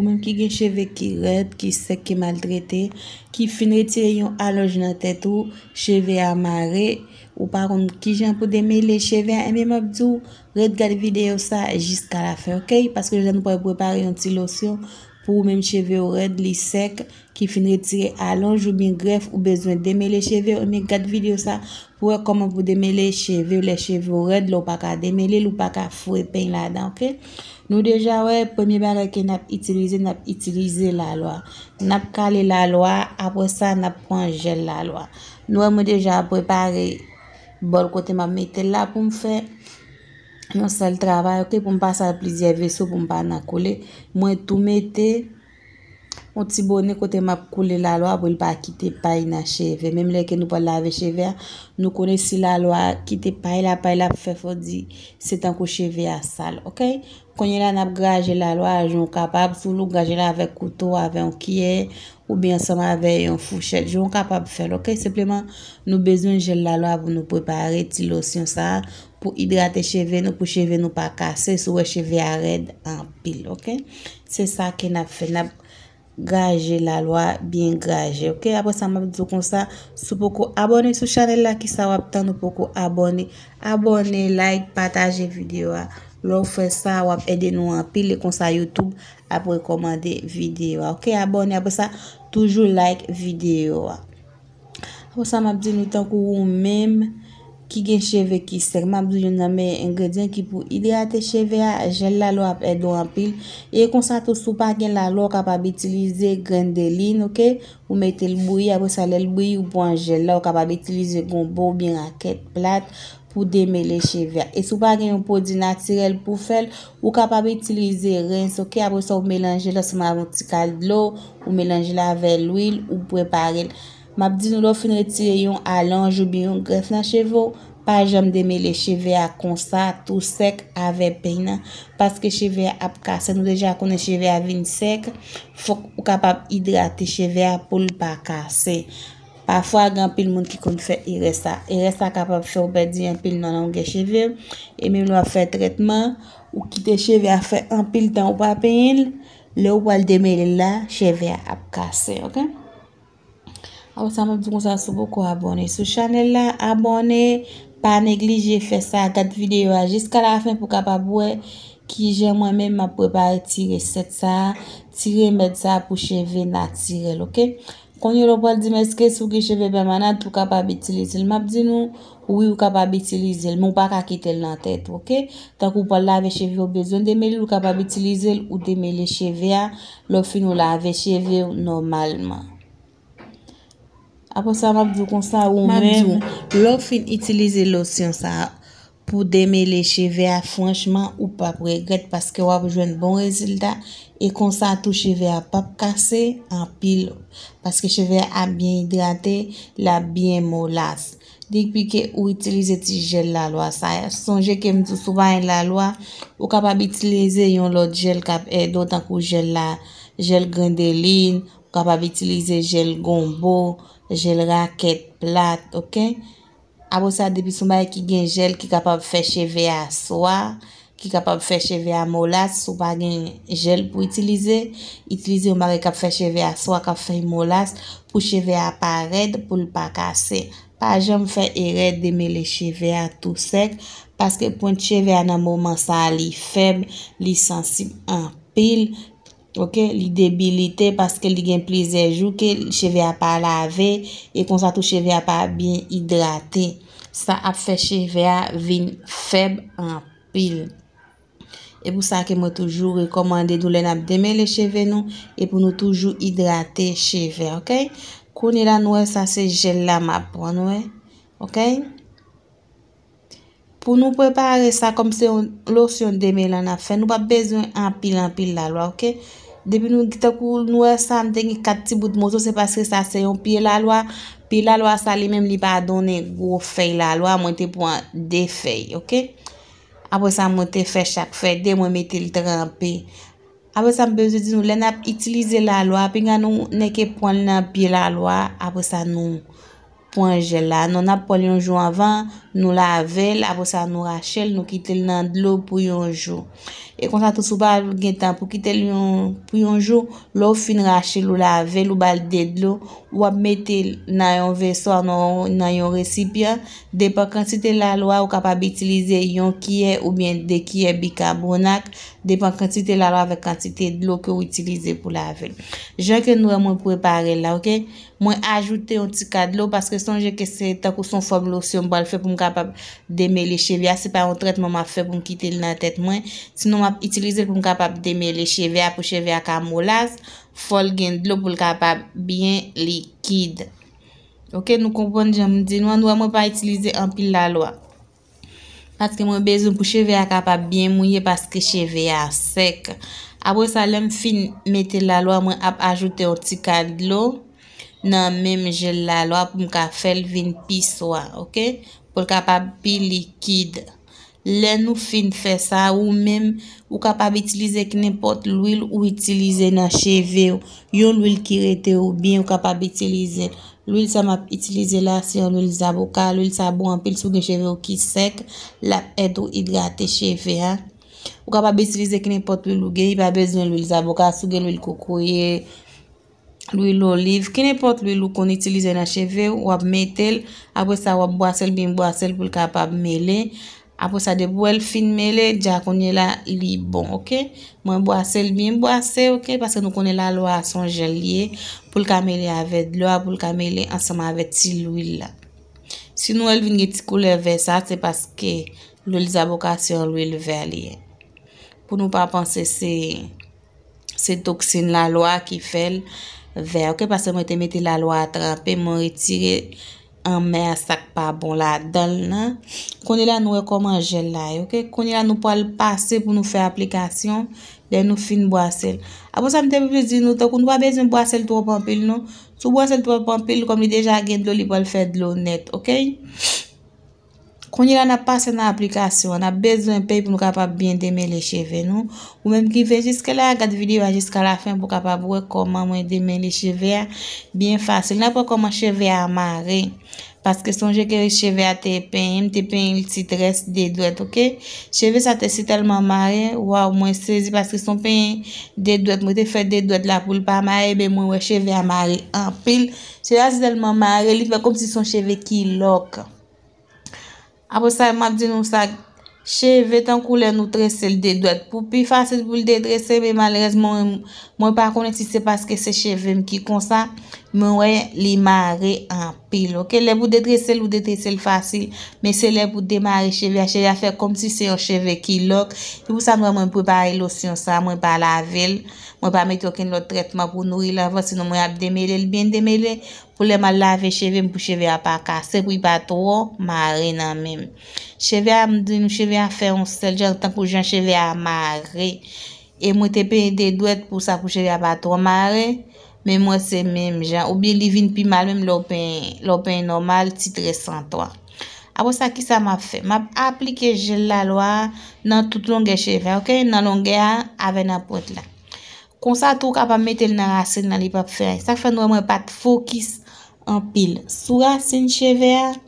ou même qui gen cheveux qui raide, qui sec, qui maltraité, qui fin retirer yon allonge dans tête ou cheveux amarré ou par contre qui j'en pour démêler cheveux et même abdou regarde vidéo ça jusqu'à la fin, OK? Parce que je nous préparer une petite lotion pour même cheveux raide, li sec qui fin retirer allonge ou bien greffe ou besoin démêler cheveux, mais regarde vidéo ça pour comment vous démêler les cheveux raides, l'on pas qu'à démêler, ou pas qu'à fouer pein là-dedans, OK? Nous déjà ouais premier bagage que n'a utilisé la loi. N'a calé la loi, après ça n'a prend gel la loi. Nous avons déjà préparé bol côté m'a mettre là pour me faire un seul travail, OK, pour me passer à plusieurs vaisseaux pour me pas na coller. Moi tout mettre on petit bonnet côté m'a couler la loi pour pas quitter paille na cheveux même les que nous pas laver cheveux nous connaissons la loi quitter paille la fait faut dire c'est un coup cheveux à sale, OK, quand il a n'a grager la loi on capable sous le grager là avec couteau avec un cuillère ou bien ensemble avec une fourchette on capable faire, OK, simplement nous besoin gel la loi pour nous préparer ti lotion ça pour hydrater cheveux nous pour cheveux nous pas casser sur cheveux raide en pile, OK, c'est ça que n'a fait n'a gager la loi bien gager, OK, après ça m'a dit comme ça si pour abonner sur channel là qui ça va attendre pour abonner like partager vidéo l'on fait ça va aider nous en pile comme ça YouTube après recommander vidéo, OK, abonner après ça toujours like vidéo après ça m'a dit nous tant que même qui gen cheveux qui sec m'a dit yon nan ingrédient qui pour hydrater cheveux gel la loi aide en pile et comme ça tout sou pas gen la loi capable utiliser grain de ligne, OK, ou mettez le bouillir après ça le bouillir ou prend gel là ou capable utiliser gombo bien raquette plate pour démêler cheveux et sou pas gen un produit naturel pour faire ou capable utiliser rince, OK, après ça ou mélanger là sama un petit cal de l'eau ou mélanger là avec l'huile ou préparer m'a dit nous fin retirer yon allonge ou bien yon greffe dans cheveux pas jamais démêler cheveux à comme ça tout sec avec peine parce que cheveux a casser nous déjà connaît cheveux à vin sec faut ou capable hydrater cheveux pour pas casser parfois grand pile monde qui connaît faire ça capable faire perdre un pile dans longue cheveux et même nous faire traitement ou quitter cheveux à faire un pile temps ou pas peine le ou pas démêler là cheveux a casser, OK. Alors ça m'a dit comme ça sur beaucoup abonner sur channel là abonner pas négliger faire ça quatre vidéos jusqu'à la fin pour capable voir qui j'ai moi-même m'a préparé tirer recette ça tirer mettre ça pour cheveux naturel, OK, quand il va dire mais est-ce que sous que cheveux permanent tout capable utiliser m'a dit nous oui ou capable utiliser mais pas qu'à quitter dans tête, OK, tant qu'on pas laver cheveux besoin de mêler ou capable utiliser ou démêler cheveux le fin ou laver cheveux normalement. Après ça m'a dit comme ça ou même l'offre utiliser lotion ça pour démêler cheveux franchement ou pas regret parce que on besoin de bon résultat et comme ça tout cheveux a pas casser en pile parce que cheveux a bien hydraté la bien mollasse depuis que ou utiliser ti gel la loi ça songez que me dit souvent la loi ou capable utiliser un l'autre gel cap d'autant que gel la gel grain de ligne capable utiliser gel gombo gel raquette plate, OK, après ça depuis son bail qui gen gel qui capable faire cheveux à soie qui capable faire cheveux à mollasse ou pas gen gel pour utiliser un bail qui faire cheveux à soie qui fait mollasse pour cheveux à pas raide pour pas casser pas jamais faire erreur de mêler cheveux à tout sec parce que point cheveux à un moment ça li faible li sensible en pile, OK, li débilité parce que li gen plusieurs jours que cheveux a pas lavé et comme ça tout cheveux a pas bien hydraté ça a fait cheveux a vin faible en pile et pour ça que moi toujours recommander nous les n'a démêler cheveux nous et pour nous toujours hydrater cheveux, OK, connait là nous ça c'est gel là m'a prendre, OK, pour nous préparer ça comme c'est une lotion démêlant à faire nous pas besoin en pile la loi, OK, depuis nous nous ça m'te 4 petits bouts de morceau c'est parce que ça c'est un pied la loi ça lui même li pas donner gros feuille la loi moi te prend des feuilles, OK, après ça moi te fait chaque feuille de moi mettre le tremper après ça me besoin dire nous les n'a utiliser la loi puis nous n'est que prendre dans pied la loi après ça nous point gel là non n'a pas un jour avant nous laver, après ça nous racher, nous quitter dans de l'eau pour un jour. Et comme ça tout sou pas gen temps pour quitter pour un jour, l'eau fin racher, l'eau laver, l'eau balde de l'eau, ou mettre dans un vaisseau, dans un récipient, dépend quantité la loi ou capable utiliser un qui ou bien des qui est bicarbonate, dépend quantité la loi avec quantité de l'eau que vous utilisez pour laver. J'ai que nous avons préparé là, OK? Moi ajouter un petit cas de l'eau parce que songez que c'est tant que son forme lotion pour le faire pour me capable démêler cheveux, c'est pas un traitement m'a fait pour me quitter dans la tête moi, sinon m'a utiliser pour me capable démêler cheveux pour cheveux à camolase, faut gain de l'eau pour capable bien liquide. OK, nous comprenons, j'aime dire nous pas utiliser en pile la loi. Parce que moi besoin pour cheveux à capable bien mouiller parce que cheveux à sec. Après ça l'aime fin mettre la loi moi ajouter un petit cas de l'eau dans même gel la loi pour me faire vin pissoir, OK, pour capable pi liquide. Là nous fin faire ça ou même ou capable utiliser n'importe l'huile ou utiliser dans cheveux, yon l'huile qui rete ou bien ou capable utiliser l'huile ça m'a utilisé là c'est l'huile d'avocat, l'huile ça bon en pile sur les cheveux qui sec, la aide ou hydrater cheveux hein. Ou capable utiliser n'importe l'huile ou gain, pas besoin l'huile d'avocat, sou gen l'huile cocoyer, l'huile olive, n'importe l'huile qu'on utilise dans cheveux ou mettre après ça ou boissel bien boissel pour capable mêler. Après ça de boire fin mêler déjà qu'on est là li bon, OK, moi boissel bien boisser, OK, parce que nous connaît la loi son gel lié pour le mêler avec de l'eau pour le mêler ensemble avec l'huile là. Sinon elle vient petit couleur vert ça c'est parce que l'huile d'avocat c'est l'huile vert lié. Pour nous pas penser c'est toxine la loi qui fait vert, OK, parce que moi te mettre la loi à tremper moi retirer en mer sac pas bon là dedans qu'on est là nous comment gel là, OK, qu'on est là nous pour le passer pour nous faire application de nous fin boissel. Après ça me plus dire nous qu'on pas besoin boissel trop en pile non, sous boissel trop en pile comme il déjà gain de l'eau il peut le faire de l'eau net, OK. Quand il a passé dans l'application, on a besoin de payer pour nous capable bien démêler les cheveux nous ou même qui fait jusqu'à là regarde vidéo jusqu'à la fin pour capable voir comment moi démêler les cheveux bien facile. N'a pas comment cheveux amarrer parce que songez que les cheveux à te peint il titresse des doigts, OK, cheveux ça te si tellement marré waouh moi saisi parce que son peint des doigts moi te fait des doigts là pour pas marrer ben moi cheveux amarré en pile c'est tellement marré il fait comme si son cheveux qui lock. Après ça m'a dit nous ça cheveux tant couleur nous tresser des doigts pour plus facile pour le dédresser mais malheureusement moi pas connaître si c'est parce que c'est cheveux qui comme ça mais ouais les marrer en pile, OK, les pour dédresser ou dédresser facile mais c'est les pour démarrer cheveux faire comme si c'est un cheveu qui lock et pour ça moi préparer lotion ça moi pas laver moi pas mettre aucun autre traitement pour nourrir l'enfant sinon moi démêler bien démêler pour les mal laver cheveux pour cheveux à pas casser pour pas trop marrer dans même cheveux à me dire cheveux à faire un seul genre tant pour gens cheveux à marrer et moi te payer des douettes pour ça pour cheveux à pas trop marrer mais moi c'est même genre ou bien li vinn pi mal même l'opin normal titre sans toi. Après ça qui ça m'a fait m'a appliquer gel la loi dans toute longueur cheveux, OK, dans longueur avec n'importe là comme ça tout capable mettre dans racine dans les pas faire ça fait nous pas de focus en pile sur racine cheveux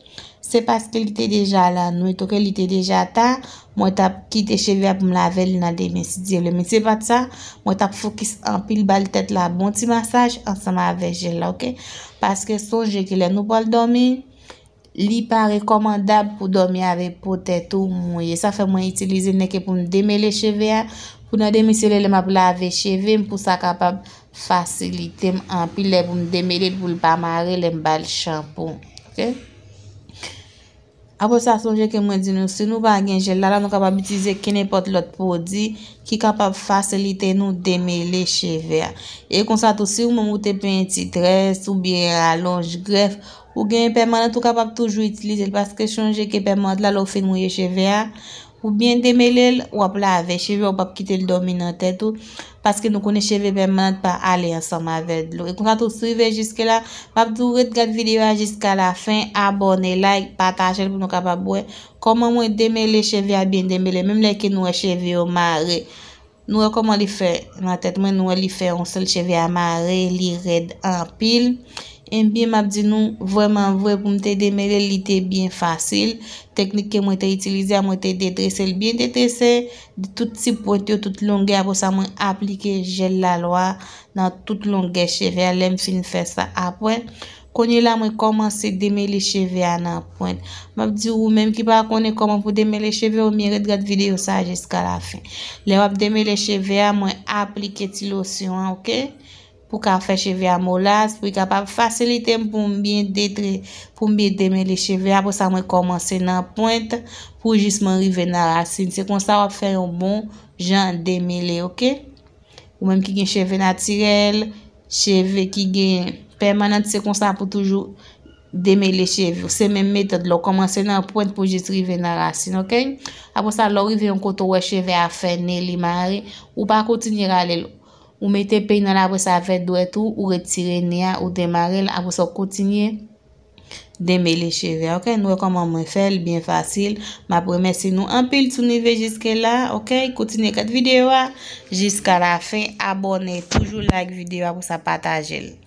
c'est parce qu'il était déjà là nous tout qu'il était déjà ta moi t'a quitté cheveux pour me laver dans des mains si Dieu le mais c'est pas ça moi t'a focus en pile balle tête là bon petit massage ensemble avec gel là, OK, parce que songe que les nous pas dormir li pas recommandable pour dormir avec peut-être ou mouillé ça fait moi utiliser n'est que pour me démêler cheveux pour nous démêler les m'a laver cheveux pour ça capable faciliter en pile pour me démêler pour pas marrer les balles shampoing, OK. Après ça songe que moi dit nous si nous pas gain gel là nous capable utiliser n'importe l'autre produit qui capable faciliter nous démêler cheveux et comme ça tout si ou même ou te petit tresse ou bien allonge greffe ou gain permanent tout capable toujours utiliser parce que changer que permanent là l'on fait mouiller cheveux ou bien démêler ou laver cheveux ou pas quitter le dominant tête tout parce que nous connaissons cheveux permanent pas aller ensemble avec l'eau et quand vous suivez jusque là pas vous regarder vidéo jusqu'à la fin abonner like partager pour nous capable voir comment moi démêler cheveux bien démêler même les que nous cheveux marré nous comment les faire dans tête moi nous les faire un seul cheveux amarré li raide en pile Et bien m'a dit nous vraiment vrai pour me démêler il était bien facile. Technique que moi t'ai utilisé moi t'ai détresser bien détresser tout petit point toute longueur pour ça moi appliquer gel la loi dans toute longueur cheveux l'aime fin faire ça après connait là moi commencer démêler cheveux à dans pointe m'a dit ou même qui pas connaît comment pour démêler cheveux ou mieux regarde vidéo ça jusqu'à la fin les wap démêler cheveux moi appliquer ti lotion OK pour qu'à faire cheveux à molas pour capable faciliter pour bien démêler cheveux après ça moi commencer dans pointe pour justement arriver dans racine c'est comme ça on va faire un bon genre démêler OK ou même qui gen cheveux naturel cheveux qui gen permanent c'est comme ça pour toujours démêler cheveux c'est même méthode là commencer dans pointe pour juste arriver dans racine OK après ça là arriver un côté ouais cheveux à faire li maré ou pas continuer aller ou mettez pain dans la après ça fait doit tout ou retirer nia ou démarrer après ça continuer démêler cheveux OK nous comment moi faire bien facile m'a remercie nous en pile tout niveau jusque là OK continuez cette vidéo jusqu'à la fin abonnez toujours like vidéo pour ça partager